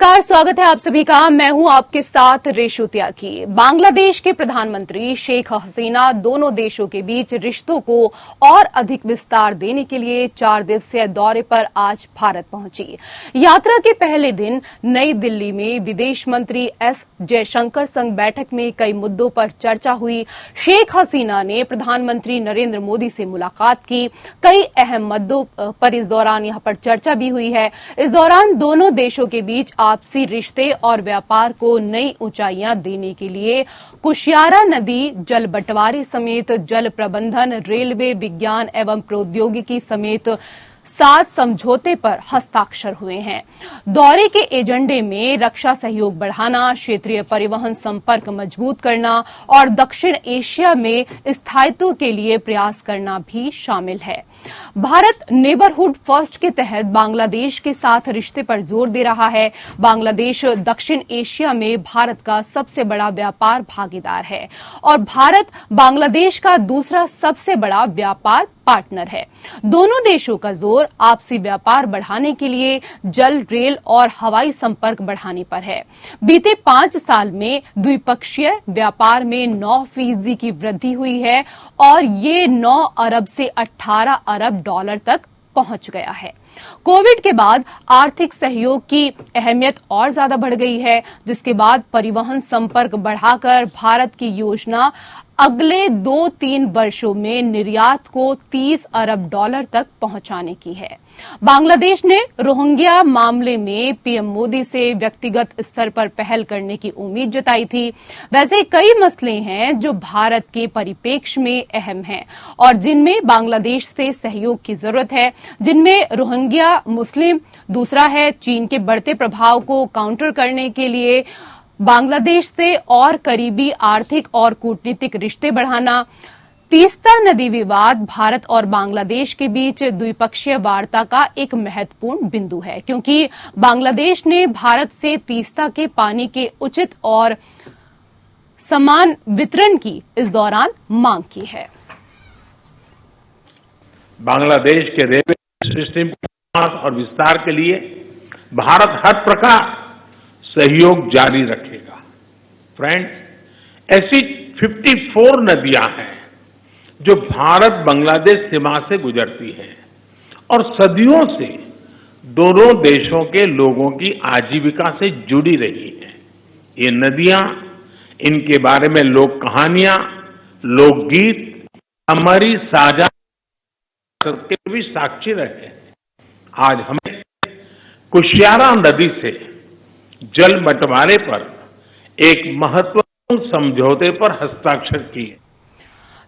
नमस्कार, स्वागत है आप सभी का। मैं हूं आपके साथ रेशु त्यागी। बांग्लादेश के प्रधानमंत्री शेख हसीना दोनों देशों के बीच रिश्तों को और अधिक विस्तार देने के लिए 4 दिवसीय दौरे पर आज भारत पहुंची। यात्रा के पहले दिन नई दिल्ली में विदेश मंत्री एस जयशंकर संग बैठक में कई मुद्दों पर चर्चा हुई। शेख हसीना ने प्रधानमंत्री नरेंद्र मोदी से मुलाकात की। कई अहम मुद्दों पर इस दौरान यहां पर चर्चा भी हुई है। इस दौरान दोनों देशों के बीच आपसी रिश्ते और व्यापार को नई ऊंचाइयां देने के लिए कुशियारा नदी जल बंटवारे समेत जल प्रबंधन, रेलवे, विज्ञान एवं प्रौद्योगिकी समेत 7 समझौते पर हस्ताक्षर हुए हैं। दौरे के एजेंडे में रक्षा सहयोग बढ़ाना, क्षेत्रीय परिवहन संपर्क मजबूत करना और दक्षिण एशिया में स्थायित्व के लिए प्रयास करना भी शामिल है। भारत नेबरहुड फर्स्ट के तहत बांग्लादेश के साथ रिश्ते पर जोर दे रहा है। बांग्लादेश दक्षिण एशिया में भारत का सबसे बड़ा व्यापार भागीदार है और भारत बांग्लादेश का दूसरा सबसे बड़ा व्यापार पार्टनर है। दोनों देशों का जोर आपसी व्यापार बढ़ाने के लिए जल, रेल और हवाई संपर्क बढ़ाने पर है। बीते 5 साल में द्विपक्षीय व्यापार में 9% की वृद्धि हुई है और ये 9 अरब से 18 अरब डॉलर तक पहुंच गया है। कोविड के बाद आर्थिक सहयोग की अहमियत और ज्यादा बढ़ गई है, जिसके बाद परिवहन संपर्क बढ़ाकर भारत की योजना अगले 2-3 वर्षों में निर्यात को 30 अरब डॉलर तक पहुंचाने की है। बांग्लादेश ने रोहिंग्या मामले में पीएम मोदी से व्यक्तिगत स्तर पर पहल करने की उम्मीद जताई थी। वैसे कई मसले हैं जो भारत के परिप्रेक्ष्य में अहम हैं और जिनमें बांग्लादेश से सहयोग की जरूरत है, जिनमें रोहिंग्या मुस्लिम, दूसरा है चीन के बढ़ते प्रभाव को काउंटर करने के लिए बांग्लादेश से और करीबी आर्थिक और कूटनीतिक रिश्ते बढ़ाना, तीस्ता नदी विवाद भारत और बांग्लादेश के बीच द्विपक्षीय वार्ता का एक महत्वपूर्ण बिंदु है, क्योंकि बांग्लादेश ने भारत से तीस्ता के पानी के उचित और समान वितरण की इस दौरान मांग की है। बांग्लादेश के रेलवे सिस्टम और विस्तार के लिए भारत हर प्रकार सहयोग जारी रखेगा। फ्रेंड्स, ऐसी 54 नदियां हैं जो भारत बांग्लादेश सीमा से गुजरती हैं और सदियों से दोनों देशों के लोगों की आजीविका से जुड़ी रही हैं। ये नदियां, इनके बारे में लोक कहानियां, लोकगीत हमारी साझा के भी साक्षी रहे हैं। आज हमें कुशियारा नदी से जल बंटवारे पर एक महत्वपूर्ण समझौते पर हस्ताक्षर किए।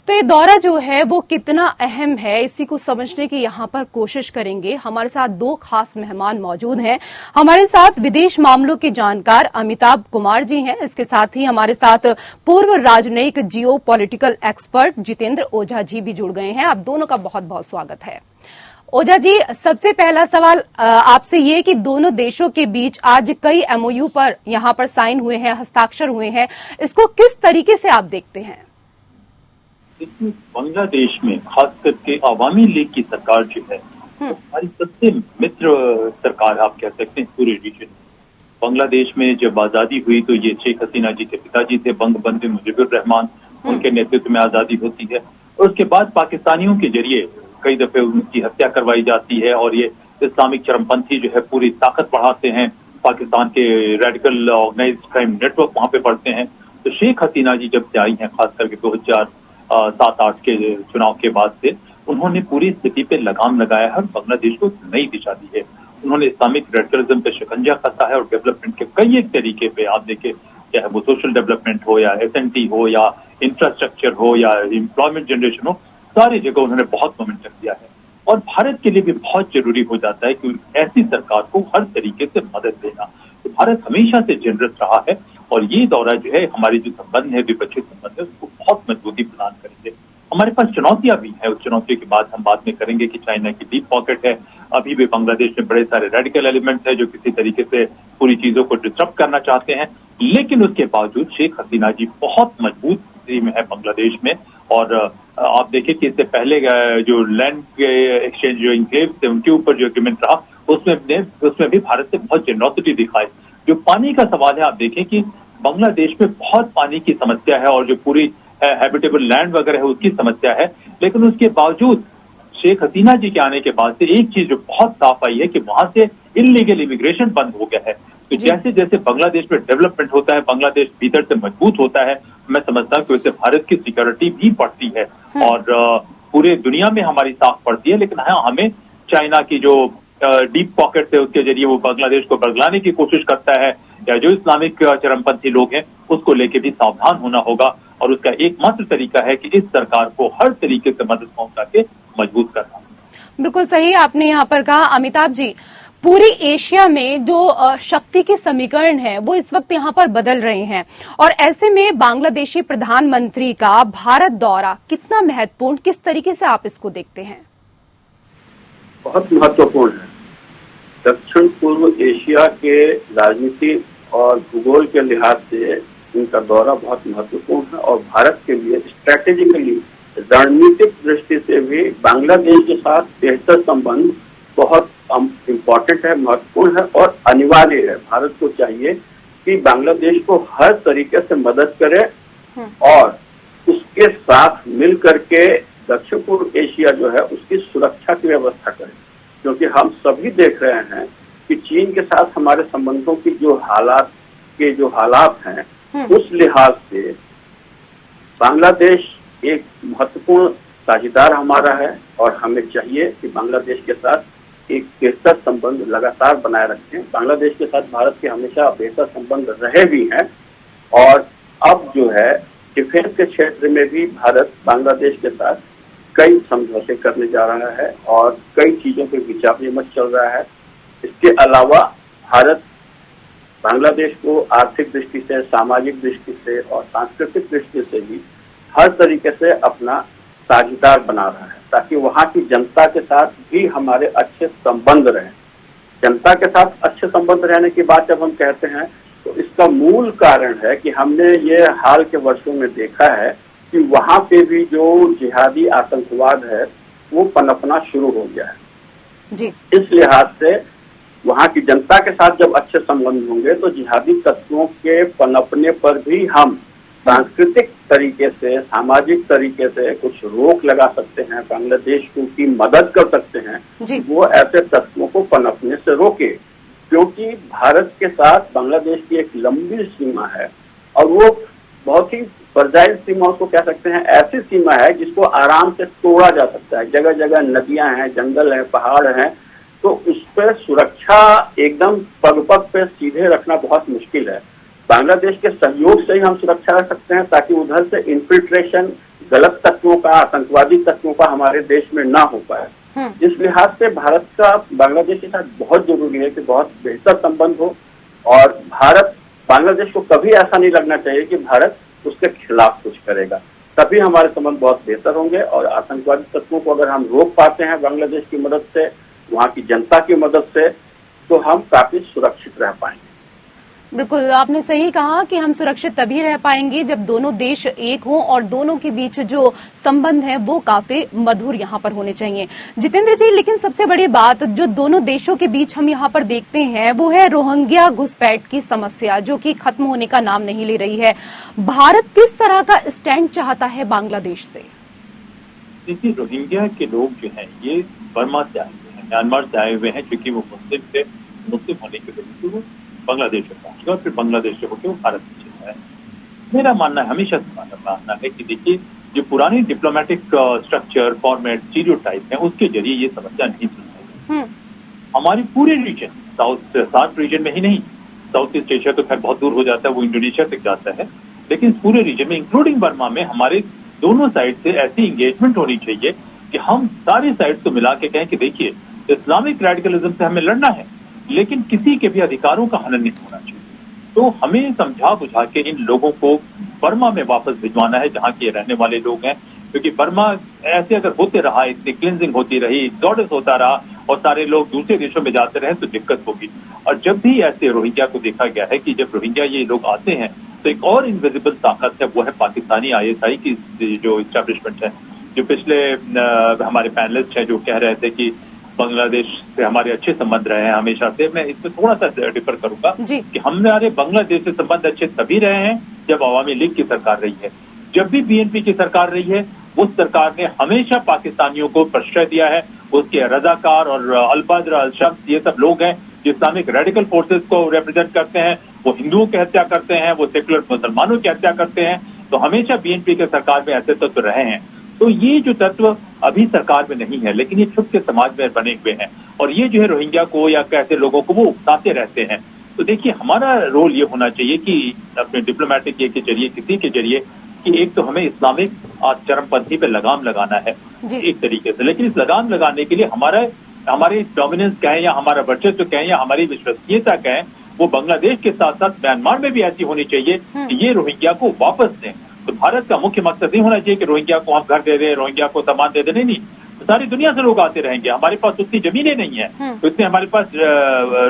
तो ये दौरा जो है वो कितना अहम है, इसी को समझने की यहाँ पर कोशिश करेंगे। हमारे साथ 2 खास मेहमान मौजूद हैं। हमारे साथ विदेश मामलों के जानकार अमिताभ कुमार जी हैं। इसके साथ ही हमारे साथ पूर्व राजनयिक जियो पॉलिटिकल एक्सपर्ट जितेंद्र ओझा जी भी जुड़ गए हैं। आप दोनों का बहुत बहुत स्वागत है। ओझा जी, सबसे पहला सवाल आपसे ये कि दोनों देशों के बीच आज कई एमओयू पर यहाँ पर साइन हुए हैं, हस्ताक्षर हुए हैं, इसको किस तरीके से आप देखते हैं? बांग्लादेश में खास करके अवामी लीग की सरकार जो है, हमारी सबसे मित्र सरकार आप कह सकते हैं पूरे रीजन। बांग्लादेश में जब आजादी हुई तो ये शेख हसीना जी के पिताजी थे बंगबंधु मुजीबुर रहमान, उनके नेतृत्व में आजादी होती है और उसके बाद पाकिस्तानियों के जरिए कई दफे उनकी हत्या करवाई जाती है और ये इस्लामिक चरमपंथी जो है पूरी ताकत बढ़ाते हैं। पाकिस्तान के रेडिकल ऑर्गेनाइज्ड क्राइम नेटवर्क वहां पे बढ़ते हैं। तो शेख हसीना जी जब से आई हैं, खास करके 2007-8 के चुनाव के बाद से, उन्होंने पूरी स्थिति पे लगाम लगाया है और बांग्लादेश को नई दिशा दी है। उन्होंने इस्लामिक रेडिकलिज्म पे शिकंजा कसा है और डेवलपमेंट के कई एक तरीके पे आप देखें, चाहे वो सोशल डेवलपमेंट हो या SNT हो या इंफ्रास्ट्रक्चर हो या एम्प्लॉयमेंट जनरेशन हो, सारी जगह उन्होंने बहुत मोमेंटम दिया है। और भारत के लिए भी बहुत जरूरी हो जाता है कि ऐसी सरकार को हर तरीके से मदद देना। तो भारत हमेशा से जनरस रहा है और ये दौरा जो है हमारे जो संबंध है, द्विपक्षीय संबंध है, उसको बहुत मजबूती प्रदान करेंगे। हमारे पास चुनौतियां भी हैं, उस चुनौतियों की बात हम बाद में करेंगे कि चाइना की डीप पॉकेट है। अभी भी बांग्लादेश में बड़े सारे रेडिकल एलिमेंट्स हैं जो किसी तरीके से पूरी चीजों को डिस्टर्ब करना चाहते हैं, लेकिन उसके बावजूद शेख हसीना जी बहुत मजबूत स्थिति में है बांग्लादेश में। और आप देखिए कि इससे पहले जो लैंड एक्सचेंज जो इंक्लेव थे उनके ऊपर जो एग्रीमेंट रहा, उसमें भी भारत से बहुत जेनरोसिटी दिखाई। जो पानी का सवाल है, आप देखें कि बांग्लादेश में बहुत पानी की समस्या है और जो पूरी हैबिटेबल लैंड वगैरह है उसकी समस्या है, लेकिन उसके बावजूद शेख हसीना जी के आने के बाद से एक चीज जो बहुत साफ आई है कि वहां से इलीगल इमिग्रेशन बंद हो गया है। तो जैसे जैसे बांग्लादेश में डेवलपमेंट होता है, बांग्लादेश भीतर से मजबूत होता है, मैं समझता हूँ कि उससे भारत की सिक्योरिटी भी बढ़ती है और पूरे दुनिया में हमारी साख बढ़ती है। लेकिन हाँ, हमें चाइना की जो डीप पॉकेट है उसके जरिए वो बांग्लादेश को बरगलाने की कोशिश करता है, या जो इस्लामिक चरमपंथी लोग हैं उसको लेके भी सावधान होना होगा और उसका एकमात्र तरीका है कि इस सरकार को हर तरीके से मदद पहुंचा के मजबूत करना। बिल्कुल सही आपने यहाँ पर कहा अमिताभ जी। पूरी एशिया में जो शक्ति के समीकरण है वो इस वक्त यहाँ पर बदल रहे हैं और ऐसे में बांग्लादेशी प्रधानमंत्री का भारत दौरा कितना महत्वपूर्ण, किस तरीके से आप इसको देखते हैं? बहुत महत्वपूर्ण है। दक्षिण पूर्व एशिया के राजनीति और भूगोल के लिहाज से इनका दौरा बहुत महत्वपूर्ण है और भारत के लिए स्ट्रैटेजिकली, रणनीतिक दृष्टि से भी बांग्लादेश के साथ बेहतर संबंध बहुत इम्पोर्टेंट है, महत्वपूर्ण है और अनिवार्य है। भारत को चाहिए कि बांग्लादेश को हर तरीके से मदद करे और उसके साथ मिल करके दक्षिण पूर्व एशिया जो है उसकी सुरक्षा की व्यवस्था करे, क्योंकि हम सभी देख रहे हैं कि चीन के साथ हमारे संबंधों की जो हालात हैं उस लिहाज से बांग्लादेश एक महत्वपूर्ण साझेदार हमारा है और हमें चाहिए कि बांग्लादेश के साथ एक बेहतर संबंध लगातार बनाए रखें। बांग्लादेश के साथ भारत के हमेशा बेहतर संबंध रहे भी हैं और अब जो है डिफेंस के क्षेत्र में भी भारत बांग्लादेश के साथ कई समझौते करने जा रहा है और कई चीजों पर विचार विमर्श चल रहा है। इसके अलावा भारत बांग्लादेश को आर्थिक दृष्टि से, सामाजिक दृष्टि से और सांस्कृतिक दृष्टि से भी हर तरीके से अपना साझेदार बना रहा है ताकि वहाँ की जनता के साथ भी हमारे अच्छे संबंध रहें। जनता के साथ अच्छे संबंध रहने की बात जब हम कहते हैं तो इसका मूल कारण है कि हमने ये हाल के वर्षों में देखा है कि वहाँ पे भी जो जिहादी आतंकवाद है वो पनपना शुरू हो गया है जी। इस लिहाज से वहाँ की जनता के साथ जब अच्छे संबंध होंगे तो जिहादी तत्वों के पनपने पर भी हम सांस्कृतिक तरीके से, सामाजिक तरीके से कुछ रोक लगा सकते हैं, बांग्लादेश को की मदद कर सकते हैं कि वो ऐसे तत्वों को पनपने से रोके, क्योंकि भारत के साथ बांग्लादेश की एक लंबी सीमा है और वो बहुत ही फ्रजाइल सीमा उसको कह सकते हैं। ऐसी सीमा है जिसको आराम से तोड़ा जा सकता है। जगह जगह नदियां हैं, जंगल हैं, पहाड़ हैं, तो उस पर सुरक्षा एकदम पग पग पे सीधे रखना बहुत मुश्किल है। बांग्लादेश के सहयोग से ही हम सुरक्षा रख सकते हैं ताकि उधर से इन्फिल्ट्रेशन गलत तत्वों का, आतंकवादी तत्वों का हमारे देश में ना हो पाए। इस लिहाज से भारत का बांग्लादेश के साथ बहुत जरूरी है कि बहुत बेहतर संबंध हो और भारत बांग्लादेश को कभी ऐसा नहीं लगना चाहिए कि भारत उसके खिलाफ कुछ करेगा। तभी हमारे संबंध बहुत बेहतर होंगे और आतंकवादी तत्वों को अगर हम रोक पाते हैं बांग्लादेश की मदद से, वहाँ की जनता की मदद से, तो हम काफी सुरक्षित रह पाएंगे। बिल्कुल आपने सही कहा कि हम सुरक्षित तभी रह पाएंगे जब दोनों देश एक हों और दोनों के बीच जो संबंध है वो काफी मधुर यहाँ पर होने चाहिए। जितेंद्र जी, लेकिन सबसे बड़ी बात जो दोनों देशों के बीच हम यहाँ पर देखते हैं वो है रोहिंग्या घुसपैठ की समस्या, जो कि खत्म होने का नाम नहीं ले रही है। भारत किस तरह का स्टैंड चाहता है बांग्लादेश से? देखिए, रोहिंग्या के लोग जो हैं ये बर्मा से आए हुए हैं, म्यांमार से आए हुए हैं, क्योंकि वो मुस्लिम होने की वजह से वो बांग्लादेश में पहुंचे और फिर बांग्लादेश से होकर वो भारत में चला है। मेरा मानना है, हमेशा से मानना है कि देखिए जो पुरानी डिप्लोमेटिक स्ट्रक्चर, फॉर्मेट, स्टीरियोटाइप है उसके जरिए ये समस्या नहीं सुलझेगी। हमारी पूरे रीजन, साउथ रीजन में ही नहीं, साउथ ईस्ट एशिया तो खैर बहुत दूर हो जाता है, वो इंडोनेशिया तक जाता है, लेकिन पूरे रीजन में इंक्लूडिंग बर्मा में हमारे दोनों साइड से ऐसी एंगेजमेंट होनी चाहिए कि हम सारी साइड को मिला के कहें कि देखिए इस्लामिक रेडिकलिज्म से हमें लड़ना है लेकिन किसी के भी अधिकारों का हनन नहीं होना चाहिए। तो हमें समझा बुझा के इन लोगों को बर्मा में वापस भिजवाना है जहां के रहने वाले लोग हैं, क्योंकि बर्मा ऐसे अगर होते रहा, इतनी क्लिनजिंग होती रही, एक्सोडस होता रहा और सारे लोग दूसरे देशों में जाते रहे तो दिक्कत होगी। और जब भी ऐसे रोहिंग्या को देखा गया है कि जब रोहिंग्या ये लोग आते हैं तो एक और इनविजिबल ताकत है, वो है पाकिस्तानी ISI की जो इस्टेब्लिशमेंट है। जो पिछले हमारे पैनलिस्ट हैं जो कह रहे थे कि बांग्लादेश से हमारे अच्छे संबंध रहे हैं हमेशा से। मैं इसमें थोड़ा सा डिफर करूंगा जी। कि हमारे बांग्लादेश से संबंध अच्छे तभी रहे हैं जब अवामी लीग की सरकार रही है। जब भी बीएनपी की सरकार रही है, उस सरकार ने हमेशा पाकिस्तानियों को प्रश्रय दिया है। उसके रजाकार और अल-बद्र, अल-शम्स, ये सब लोग हैं जो इस्लामिक रेडिकल फोर्सेस को रिप्रेजेंट करते हैं। वो हिंदुओं की हत्या करते हैं, वो सेकुलर मुसलमानों की हत्या करते हैं। तो हमेशा बीएनपी के सरकार में ऐसे तत्व रहे हैं। तो ये जो तत्व अभी सरकार में नहीं है, लेकिन ये छुप के समाज में बने हुए हैं और ये जो है रोहिंग्या को या कैसे लोगों को वो उकसाते रहते हैं। तो देखिए, हमारा रोल ये होना चाहिए कि अपने डिप्लोमेटिक के जरिए, किसी के जरिए, कि एक तो हमें इस्लामिक चरमपंथी पे लगाम लगाना है एक तरीके से, लेकिन इस लगाम लगाने के लिए हमारे डोमिनेंस कहें या हमारा वर्चस्व कहें या हमारी विश्वसनीयता कहें, वो बांग्लादेश के साथ साथ म्यांमार में भी ऐसी होनी चाहिए कि ये रोहिंग्या को वापस दें। तो भारत का मुख्य मकसद नहीं होना चाहिए कि रोहिंग्या को हम घर दे दें, रोहिंग्या को सामान दे दें। नहीं, तो सारी दुनिया से लोग आते रहेंगे। हमारे पास उतनी जमीनें नहीं है, तो इतने हमारे पास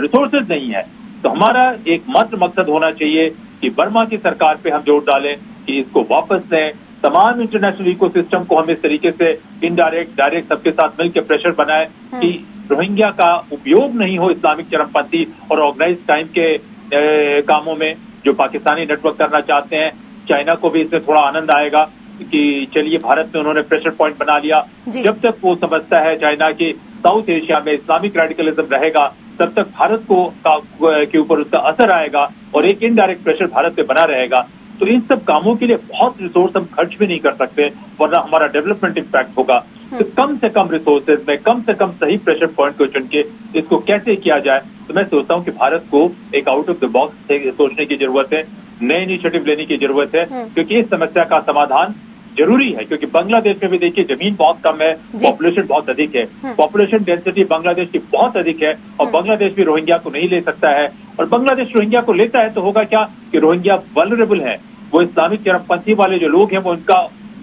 रिसोर्सेज नहीं है। तो हमारा एकमात्र मकसद होना चाहिए कि बर्मा की सरकार पे हम जोर डालें कि इसको वापस दें। तमाम इंटरनेशनल इकोसिस्टम को हम इस तरीके से इनडायरेक्ट, डायरेक्ट सबके साथ मिलकर प्रेशर बनाएं कि रोहिंग्या का उपयोग नहीं हो इस्लामिक चरमपंथी और ऑर्गेनाइज क्राइम के कामों में जो पाकिस्तानी नेटवर्क करना चाहते हैं। चाइना को भी इसमें थोड़ा आनंद आएगा कि चलिए, भारत में उन्होंने प्रेशर पॉइंट बना लिया। जब तक वो समझता है चाइना की साउथ एशिया में इस्लामिक रेडिकलिज्म रहेगा, तब तक भारत के ऊपर उसका असर आएगा और एक इनडायरेक्ट प्रेशर भारत पे बना रहेगा। तो इन सब कामों के लिए बहुत रिसोर्स हम खर्च भी नहीं कर सकते, वरना हमारा डेवलपमेंट इम्पैक्ट होगा। तो कम से कम रिसोर्सेज में कम से कम सही प्रेशर पॉइंट को चुन के इसको कैसे किया जाए। तो मैं सोचता हूँ कि भारत को एक आउट ऑफ द बॉक्स सोचने की जरूरत है, नए इनिशिएटिव लेने की जरूरत है, क्योंकि इस समस्या का समाधान जरूरी है। क्योंकि बांग्लादेश में भी देखिए, जमीन बहुत कम है, पॉपुलेशन बहुत अधिक है, पॉपुलेशन डेंसिटी बांग्लादेश की बहुत अधिक है और बांग्लादेश भी रोहिंग्या को नहीं ले सकता है। और बांग्लादेश रोहिंग्या को लेता है तो होगा क्या कि रोहिंग्या वल्नरेबल है, वो इस्लामिक चरमपंथी वाले जो लोग हैं वो उनका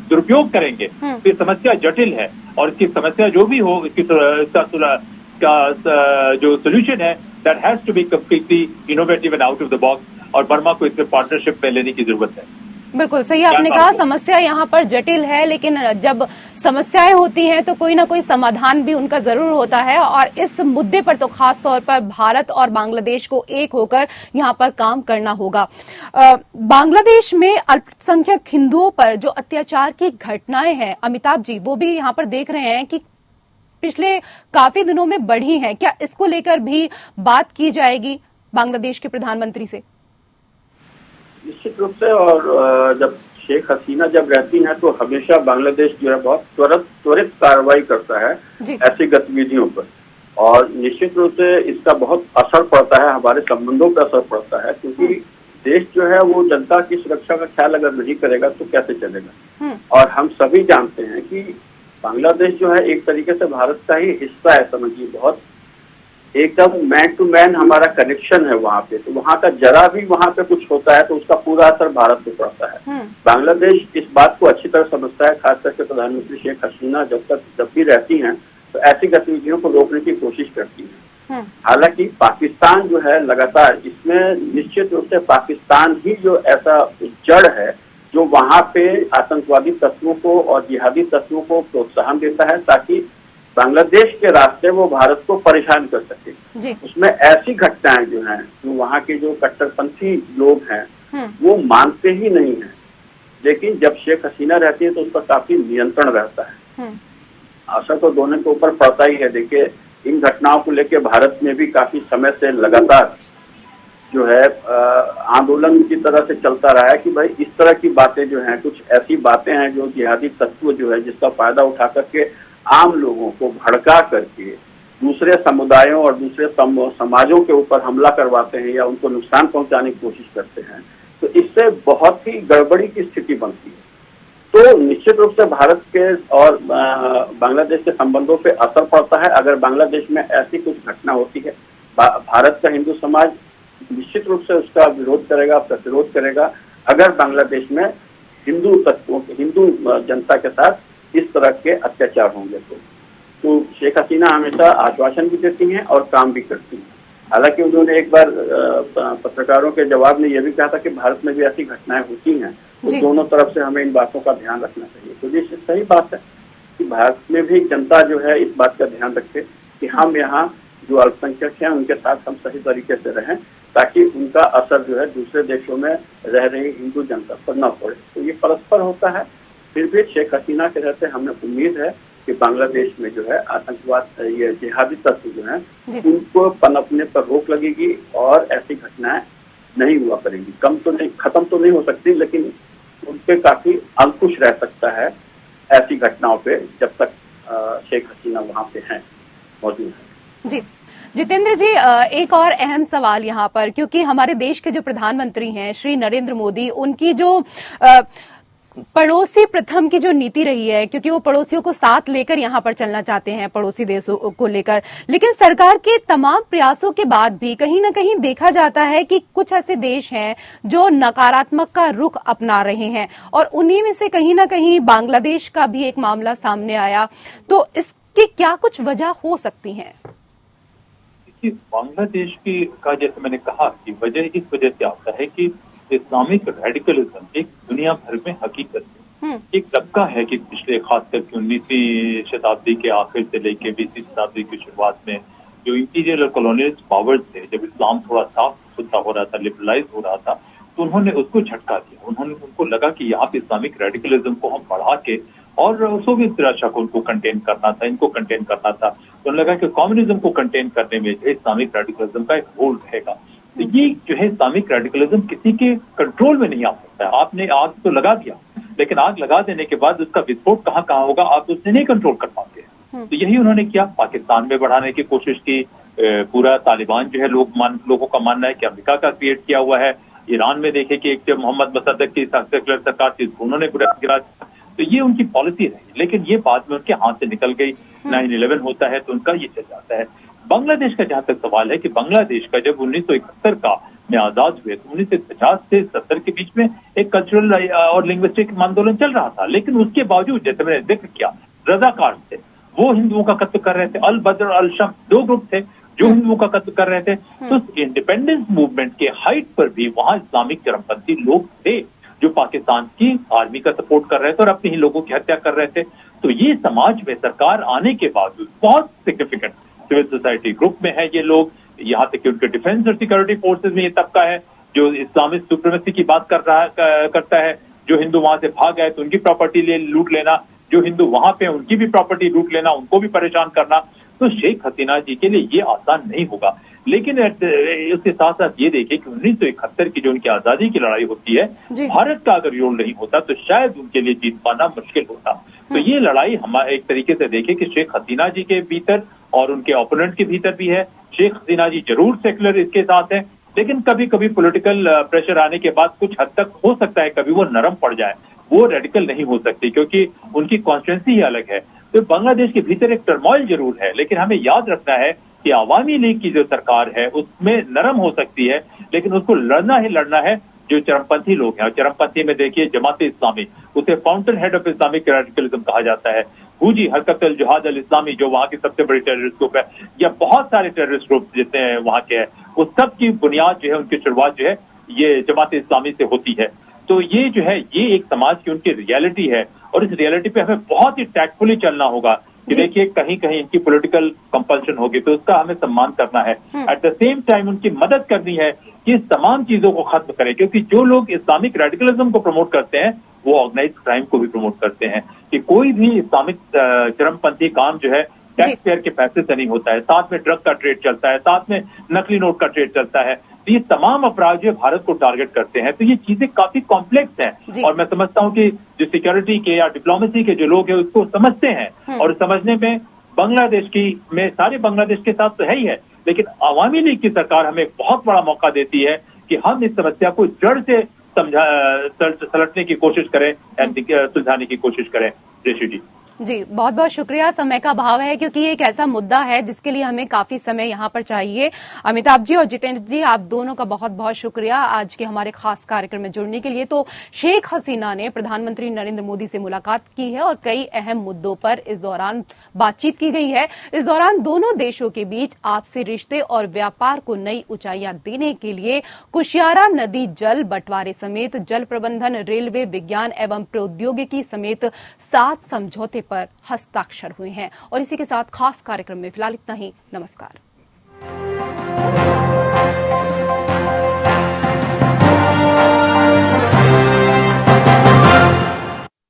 दुरुपयोग करेंगे। तो ये समस्या जटिल है और इसकी समस्या जो भी हो, इसका जो सोल्यूशन है, that has to be completely innovative and out of the box और बर्मा को इसमें पार्टनरशिप में लेने की जरूरत है। बिल्कुल सही आपने कहा, समस्या यहाँ पर जटिल है, लेकिन जब समस्याएं होती हैं तो कोई ना कोई समाधान भी उनका जरूर होता है। और इस मुद्दे पर तो खास तौर पर भारत और बांग्लादेश को एक होकर यहाँ पर काम करना होगा। बांग्लादेश में अल्पसंख्यक हिंदुओं पर जो अत्याचार की घटनाएं हैं, अमिताभ जी, वो भी यहाँ पर देख रहे हैं कि पिछले काफी दिनों में बढ़ी हैं। क्या इसको लेकर भी बात की जाएगी बांग्लादेश के प्रधानमंत्री से? निश्चित रूप से। और जब शेख हसीना जब रहती हैं तो हमेशा बांग्लादेश जो है बहुत त्वरित कार्रवाई करता है ऐसी गतिविधियों पर, और निश्चित रूप से इसका बहुत असर पड़ता है, हमारे संबंधों पर असर पड़ता है। क्योंकि देश जो है वो जनता की सुरक्षा का ख्याल अगर नहीं करेगा तो कैसे चलेगा। और हम सभी जानते हैं कि बांग्लादेश जो है एक तरीके से भारत का ही हिस्सा है, समझिए, बहुत एकदम मैन टू मैन हमारा कनेक्शन है वहाँ पे। तो वहाँ का जरा भी वहाँ पे कुछ होता है तो उसका पूरा असर भारत पे पड़ता है। बांग्लादेश इस बात को अच्छी तरह समझता है, खास करके प्रधानमंत्री शेख हसीना जब भी रहती हैं तो ऐसी गतिविधियों को रोकने की कोशिश करती है। हालांकि पाकिस्तान जो है लगातार इसमें, निश्चित रूप से पाकिस्तान ही जो ऐसा जड़ है जो वहाँ पे आतंकवादी तत्वों को और जिहादी तत्वों को प्रोत्साहन देता है ताकि बांग्लादेश के रास्ते वो भारत को परेशान कर सके। उसमें ऐसी घटनाएं जो हैं, जो वहाँ के जो कट्टरपंथी लोग हैं वो मानते ही नहीं हैं, लेकिन जब शेख हसीना रहती है तो उस पर काफी नियंत्रण रहता है। असर तो दोनों के ऊपर पड़ता ही है। देखिए, इन घटनाओं को लेकर भारत में भी काफी समय से लगातार जो है आंदोलन की तरह से चलता रहा है कि भाई इस तरह की बातें जो हैं, कुछ ऐसी बातें हैं जो जिहादी तत्व जो है जिसका फायदा उठा करके आम लोगों को भड़का करके दूसरे समुदायों और दूसरे समाजों के ऊपर हमला करवाते हैं या उनको नुकसान पहुंचाने की कोशिश करते हैं, तो इससे बहुत ही गड़बड़ी की स्थिति बनती है। तो निश्चित रूप से भारत के और बांग्लादेश के संबंधों पे असर पड़ता है। अगर बांग्लादेश में ऐसी कुछ घटना होती है, भारत का हिंदू समाज निश्चित रूप से उसका विरोध करेगा, प्रतिरोध करेगा। अगर बांग्लादेश में हिंदू तत्वों, हिंदू जनता के साथ इस तरह के अत्याचार होंगे तो शेख हसीना हमेशा आश्वासन भी देती हैं और काम भी करती हैं। हालांकि उन्होंने एक बार पत्रकारों के जवाब में यह भी कहा था कि भारत में भी ऐसी घटनाएं होती हैं, तो दोनों तरफ से हमें इन बातों का ध्यान रखना चाहिए। तो ये सही बात है कि भारत में भी जनता जो है इस बात का ध्यान रखे कि हम यहाँ जो अल्पसंख्यक हैं उनके साथ हम सही तरीके से रहें, ताकि उनका असर जो है दूसरे देशों में रह रही हिंदू जनता पर न पड़े। तो ये परस्पर होता है। फिर भी शेख हसीना के रहते हमें उम्मीद है कि बांग्लादेश में जो है आतंकवाद, ये जिहादी तत्व जो है उनको पनपने पर रोक लगेगी और ऐसी घटनाएं नहीं हुआ करेंगी। कम तो नहीं, खत्म तो नहीं हो सकती, लेकिन उन पे काफी अंकुश रह सकता है ऐसी घटनाओं पे, जब तक शेख हसीना वहां पे हैं, मौजूद है। जी जितेंद्र जी, एक और अहम सवाल यहाँ पर, क्योंकि हमारे देश के जो प्रधानमंत्री हैं श्री नरेंद्र मोदी, उनकी जो पड़ोसी प्रथम की जो नीति रही है, क्योंकि वो पड़ोसियों को साथ लेकर यहाँ पर चलना चाहते हैं, पड़ोसी देशों को लेकर, लेकिन सरकार के तमाम प्रयासों के बाद भी कहीं न कहीं देखा जाता है कि कुछ ऐसे देश हैं जो नकारात्मक का रुख अपना रहे हैं, और उन्हीं में से कहीं न कहीं बांग्लादेश का भी एक मामला सामने आया। तो इसकी क्या कुछ वजह हो सकती है? बांग्लादेश की का जैसे मैंने कहा कि वजह इस वजह से आता है कि इस्लामिक रेडिकलिज्म एक दुनिया भर में हकीकत है, एक तबका है कि पिछले खासकर 19वीं शताब्दी के आखिर से लेकर 20वीं शताब्दी की शुरुआत में जो इंटीरियर कॉलोनियल पावर्स थे, जब इस्लाम थोड़ा साफ सुथरा हो रहा था, लिबरलाइज हो रहा था, तो उन्होंने उसको झटका दिया। उनको लगा कि यहाँ पे इस्लामिक रेडिकलिज्म को हम बढ़ा के, और सोवियत रशिया को उनको कंटेन करना था, इनको कंटेन करना था, तो उन्हें लगा कि कम्युनिज्म को कंटेन करने में इस्लामिक रेडिकलिज्म का एक रोल रहेगा। तो ये जो है इस्लामिक रेडिकलिज्म किसी के कंट्रोल में नहीं आ सकता है। आपने आग तो लगा दिया, लेकिन आग लगा देने के बाद उसका विस्फोट कहाँ कहाँ होगा आप उससे नहीं कंट्रोल कर पाते हैं। तो यही उन्होंने किया, पाकिस्तान में बढ़ाने की कोशिश की। पूरा तालिबान जो है लोगों का मानना है कि अमेरिका का क्रिएट किया हुआ है। ईरान में देखे कि एक जब मोहम्मद मसद्दक की सेक्युलर सरकार थी, उन्होंने गिरा। तो ये उनकी पॉलिसी रही, लेकिन ये बाद में उनके हाथ से निकल गई। 9/11 होता है तो उनका ये चल जाता है। बांग्लादेश का जहां तक सवाल है कि बांग्लादेश का जब 1971 का में आजाद हुए तो 1950 से 70 के बीच में एक कल्चरल और लिंग्विस्टिक आंदोलन चल रहा था, लेकिन उसके बावजूद जैसे मैंने जिक्र किया, रजाकार थे, वो हिंदुओं का कत्ल कर रहे थे। अल बद्र अल शम 2 ग्रुप थे जो हिंदुओं का कत्ल कर रहे थे। तो इंडिपेंडेंस मूवमेंट के हाइट पर भी वहां इस्लामिक चरमपंथी लोग थे जो पाकिस्तान की आर्मी का सपोर्ट कर रहे थे और अपने ही लोगों की हत्या कर रहे थे। तो ये समाज में सरकार आने के बावजूद बहुत सिग्निफिकेंट सिविल सोसाइटी ग्रुप में है ये लोग, यहाँ तक कि उनके डिफेंस और सिक्योरिटी फोर्सेज में ये तबका है जो इस्लामिक सुप्रीमेसी की बात करता है। जो हिंदू वहां से भाग गए तो उनकी प्रॉपर्टी लूट लेना, जो हिंदू वहां पे उनकी भी प्रॉपर्टी लूट लेना, उनको भी परेशान करना। तो शेख हसीना जी के लिए ये आसान नहीं होगा। लेकिन उसके साथ साथ ये देखिए कि 1971 की जो उनकी आजादी की लड़ाई होती है, भारत का अगर रोल नहीं होता तो शायद उनके लिए जीत पाना मुश्किल होता। तो ये लड़ाई हम एक तरीके से देखें कि शेख हसीना जी के भीतर और उनके ओपोनेंट के भीतर भी है। शेख हसीना जी जरूर सेक्युलर इसके साथ है, लेकिन कभी कभी पॉलिटिकल प्रेशर आने के बाद कुछ हद तक हो सकता है कभी वो नरम पड़ जाए, वो रेडिकल नहीं हो सकती क्योंकि उनकी कॉन्स्टिट्यूंसी ही अलग है। तो बांग्लादेश के भीतर एक टर्मोइल जरूर है, लेकिन हमें याद रखना है कि आवामी लीग की जो सरकार है उसमें नरम हो सकती है, लेकिन उसको लड़ना ही लड़ना है जो चरमपंथी लोग हैं। और चरमपंथी में देखिए जमात इस्लामी, उसे fountain head of Islamic radicalism कहा जाता है। हुजी हरकत अल जिहाद अल इस्लामी जो वहां की सबसे बड़ी टेररिस्ट ग्रुप है, या बहुत सारे टेररिस्ट ग्रुप जितने वहां के हैं, उस सब की बुनियाद जो है, उनकी शुरुआत जो है ये जमात इस्लामी से होती है। तो ये जो है ये एक समाज की उनकी रियलिटी है, और इस रियलिटी पे हमें बहुत ही टैक्टफुली चलना होगा कि देखिए कहीं कहीं इनकी पॉलिटिकल कंपल्शन होगी तो उसका हमें सम्मान करना है। एट द सेम टाइम उनकी मदद करनी है कि इस तमाम चीजों को खत्म करें, क्योंकि जो लोग इस्लामिक रेडिकलिज्म को प्रमोट करते हैं वो ऑर्गेनाइज क्राइम को भी प्रमोट करते हैं। कि कोई भी इस्लामिक चरमपंथी काम जो है टैक्स पेयर के पैसे से नहीं होता है, साथ में ड्रग का ट्रेड चलता है, साथ में नकली नोट का ट्रेड चलता है। तो ये तमाम अपराध जो भारत को टारगेट करते हैं, तो ये चीजें काफी कॉम्प्लेक्स हैं। और मैं समझता हूँ कि जो सिक्योरिटी के या डिप्लोमेसी के जो लोग हैं उसको समझते हैं, और समझने में बांग्लादेश की में सारे बांग्लादेश के साथ तो है ही है, लेकिन अवामी लीग की सरकार हमें बहुत बड़ा मौका देती है कि हम इस समस्या को जड़ से सलटने की कोशिश करें, सुलझाने की कोशिश करें। ऋषि जी बहुत बहुत शुक्रिया। समय का अभाव है क्योंकि ये एक ऐसा मुद्दा है जिसके लिए हमें काफी समय यहाँ पर चाहिए। अमिताभ जी और जितेंद्र जी, आप दोनों का बहुत बहुत शुक्रिया आज के हमारे खास कार्यक्रम में जुड़ने के लिए। तो शेख हसीना ने प्रधानमंत्री नरेंद्र मोदी से मुलाकात की है और कई अहम मुद्दों पर इस दौरान बातचीत की गई है। इस दौरान दोनों देशों के बीच आपसी रिश्ते और व्यापार को नई ऊंचाइयां देने के लिए कुशियारा नदी जल बंटवारे समेत जल प्रबंधन, रेलवे, विज्ञान एवं प्रौद्योगिकी समेत 7 समझौते पर हस्ताक्षर हुए हैं। और इसी के साथ खास कार्यक्रम में फिलहाल इतना ही। नमस्कार।